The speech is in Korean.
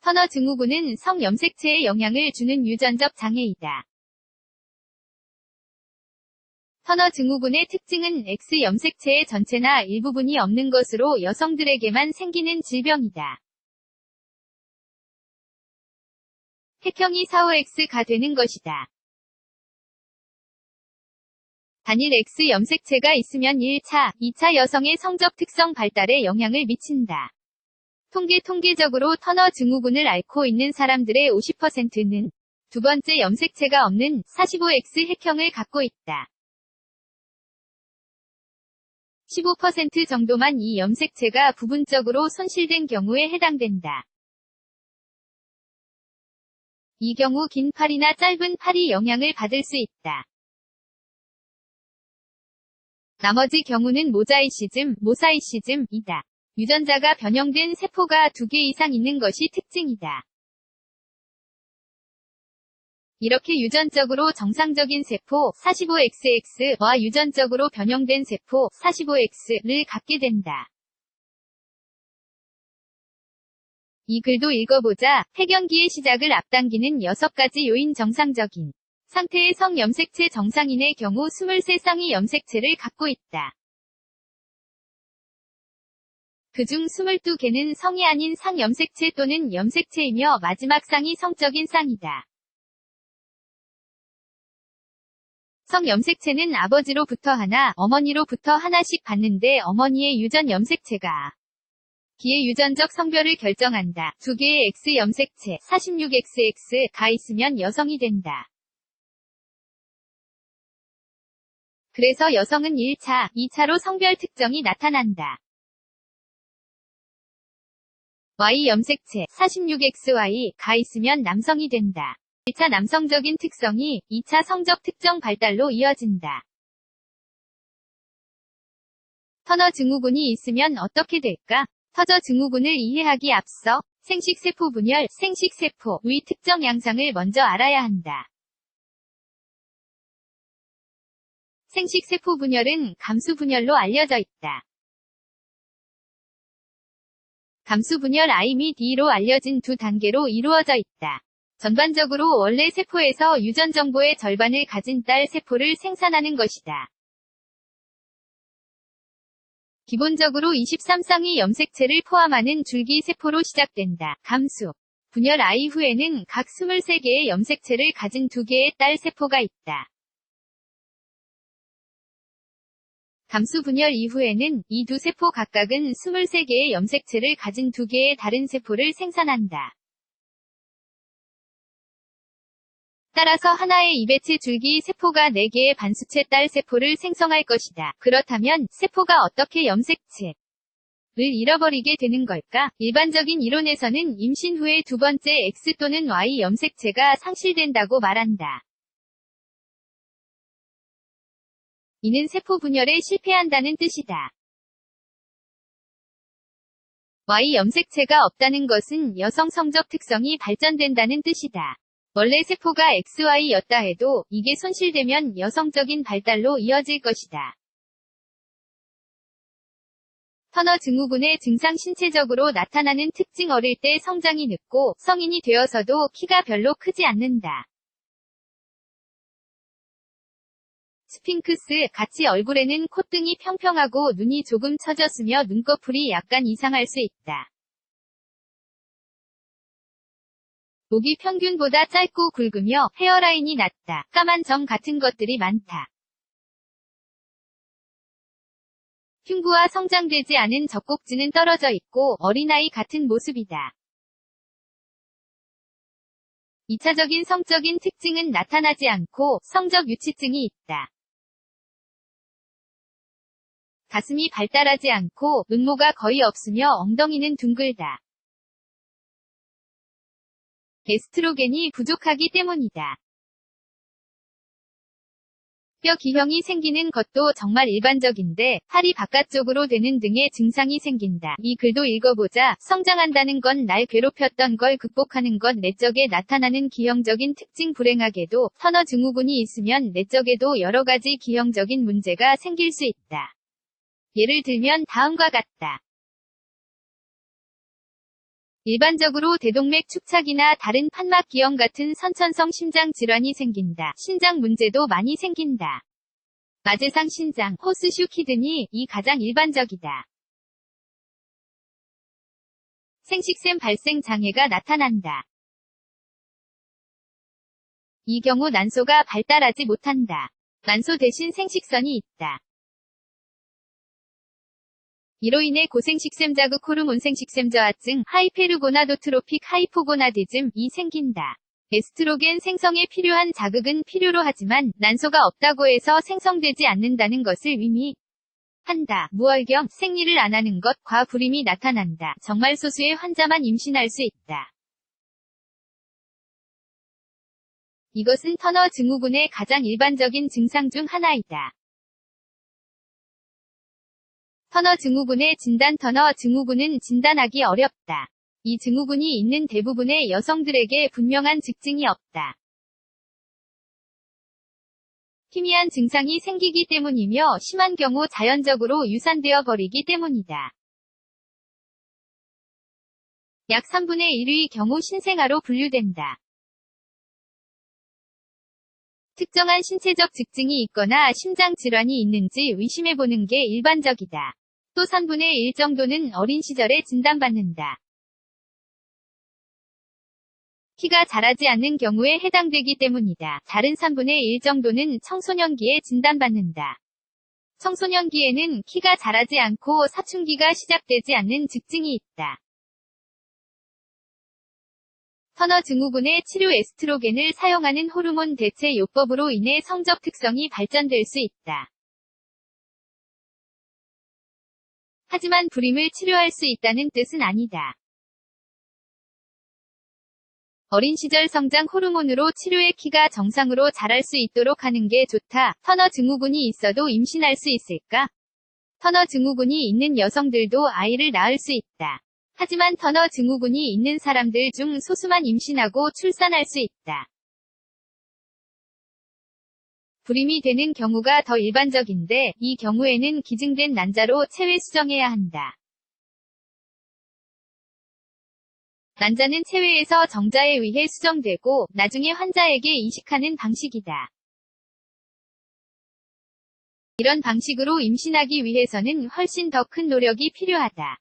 터너 증후군은 성염색체에 영향을 주는 유전적 장애이다. 터너 증후군의 특징은 X염색체의 전체나 일부분이 없는 것으로 여성들에게만 생기는 질병이다. 획형이 45X가 되는 것이다. 단일 X염색체가 있으면 1차, 2차 여성의 성적 특성 발달에 영향을 미친다. 통계적으로 터너 증후군을 앓고 있는 사람들의 50%는 두 번째 염색체가 없는 45X 획형을 갖고 있다. 15% 정도만 이 염색체가 부분적으로 손실된 경우에 해당된다. 이 경우 긴 팔이나 짧은 팔이 영향을 받을 수 있다. 나머지 경우는 모사이시즘이다. 유전자가 변형된 세포가 2개 이상 있는 것이 특징이다. 이렇게 유전적으로 정상적인 세포 45XX,와 유전적으로 변형된 세포 45X를 갖게 된다. 이 글도 읽어보자. 폐경기의 시작을 앞당기는 6가지 요인. 정상적인 상태의 성염색체 정상인의 경우 23쌍의 염색체를 갖고 있다. 그중 22개는 성이 아닌 상염색체 또는 염색체이며 마지막 쌍이 성적인 쌍이다. 성염색체는 아버지로부터 하나, 어머니로부터 하나씩 받는데 어머니의 유전 염색체가 기의 유전적 성별을 결정한다. 2개의 X염색체 46XX,가 있으면 여성이 된다. 그래서 여성은 1차, 2차로 성별 특정이 나타난다. Y염색체 46XY,가 있으면 남성이 된다. 1차 남성적인 특성이 2차 성적 특정 발달로 이어진다. 터너 증후군이 있으면 어떻게 될까? 터너 증후군을 이해하기 앞서 생식세포 분열, 생식세포의 특정 양상을 먼저 알아야 한다. 생식세포 분열은 감수분열로 알려져 있다. 감수분열 I 및 D로 알려진 두 단계로 이루어져 있다. 전반적으로 원래 세포에서 유전 정보의 절반을 가진 딸 세포를 생산하는 것이다. 기본적으로 23쌍의 염색체를 포함하는 줄기 세포로 시작된다. 감수 분열 I 후에는 각 23개의 염색체를 가진 2개의 딸 세포가 있다. 감수 분열 이후에는 이 두 세포 각각은 23개의 염색체를 가진 2개의 다른 세포를 생산한다. 따라서 하나의 이배체 줄기 세포가 4개의 반수체 딸 세포를 생성할 것이다. 그렇다면 세포가 어떻게 염색체를 잃어버리게 되는 걸까? 일반적인 이론에서는 임신 후에 두 번째 X 또는 Y 염색체가 상실된다고 말한다. 이는 세포 분열에 실패한다는 뜻이다. Y 염색체가 없다는 것은 여성 성적 특성이 발전된다는 뜻이다. 원래 세포가 XY였다 해도 이게 손실되면 여성적인 발달로 이어질 것이다. 터너 증후군의 증상 신체적으로 나타나는 특징 어릴 때 성장이 늦고 성인이 되어서도 키가 별로 크지 않는다. 스핑크스 같이 얼굴에는 콧등이 평평하고 눈이 조금 처졌으며 눈꺼풀이 약간 이상할 수 있다. 목이 평균보다 짧고 굵으며 헤어라인이 낮다. 까만 점 같은 것들이 많다. 흉부와 성장되지 않은 젖꼭지는 떨어져 있고 어린아이 같은 모습이다. 2차적인 성적인 특징은 나타나지 않고 성적 유치증이 있다. 가슴이 발달하지 않고 음모가 거의 없으며 엉덩이는 둥글다. 에스트로겐이 부족하기 때문이다. 뼈 기형이 생기는 것도 정말 일반적인데 팔이 바깥쪽으로 되는 등의 증상이 생긴다. 이 글도 읽어보자. 성장한다는 건 날 괴롭혔던 걸 극복하는 것. 내적에 나타나는 기형적인 특징. 불행하게도 터너 증후군이 있으면 내적에도 여러 가지 기형적인 문제가 생길 수 있다. 예를 들면 다음과 같다. 일반적으로 대동맥 축착이나 다른 판막기형 같은 선천성 심장 질환이 생긴다. 신장 문제도 많이 생긴다. 마제상 신장, 호스슈 키드니, 이 가장 일반적이다. 생식샘 발생 장애가 나타난다. 이 경우 난소가 발달하지 못한다. 난소 대신 생식선이 있다. 이로 인해 고생식샘 자극 호르몬 생식샘 저하증, 하이페르고나도트로픽 하이포고나디즘이 생긴다. 에스트로겐 생성에 필요한 자극은 필요로 하지만 난소가 없다고 해서 생성되지 않는다는 것을 의미한다. 무월경, 생리를 안 하는 것, 과불임이 나타난다. 정말 소수의 환자만 임신할 수 있다. 이것은 터너 증후군의 가장 일반적인 증상 중 하나이다. 터너 증후군의 진단. 터너 증후군은 진단하기 어렵다. 이 증후군이 있는 대부분의 여성들에게 분명한 증증이 없다. 희미한 증상이 생기기 때문이며 심한 경우 자연적으로 유산되어 버리기 때문이다. 약 3분의 1의 경우 신생아로 분류된다. 특정한 신체적 증증이 있거나 심장 질환이 있는지 의심해보는 게 일반적이다. 또 3분의 1 정도는 어린 시절에 진단받는다. 키가 자라지 않는 경우에 해당되기 때문이다. 다른 3분의 1 정도는 청소년기에 진단받는다. 청소년기에는 키가 자라지 않고 사춘기가 시작되지 않는 증증이 있다. 터너 증후군의 치료 에스트로겐을 사용하는 호르몬 대체 요법으로 인해 성적 특성이 발전될 수 있다. 하지만 불임을 치료할 수 있다는 뜻은 아니다. 어린 시절 성장 호르몬으로 치료해 키가 정상으로 자랄 수 있도록 하는 게 좋다. 터너 증후군이 있어도 임신할 수 있을까? 터너 증후군이 있는 여성들도 아이를 낳을 수 있다. 하지만 터너 증후군이 있는 사람들 중 소수만 임신하고 출산할 수 있다. 불임이 되는 경우가 더 일반적인데, 이 경우에는 기증된 난자로 체외 수정해야 한다. 난자는 체외에서 정자에 의해 수정되고, 나중에 환자에게 이식하는 방식이다. 이런 방식으로 임신하기 위해서는 훨씬 더 큰 노력이 필요하다.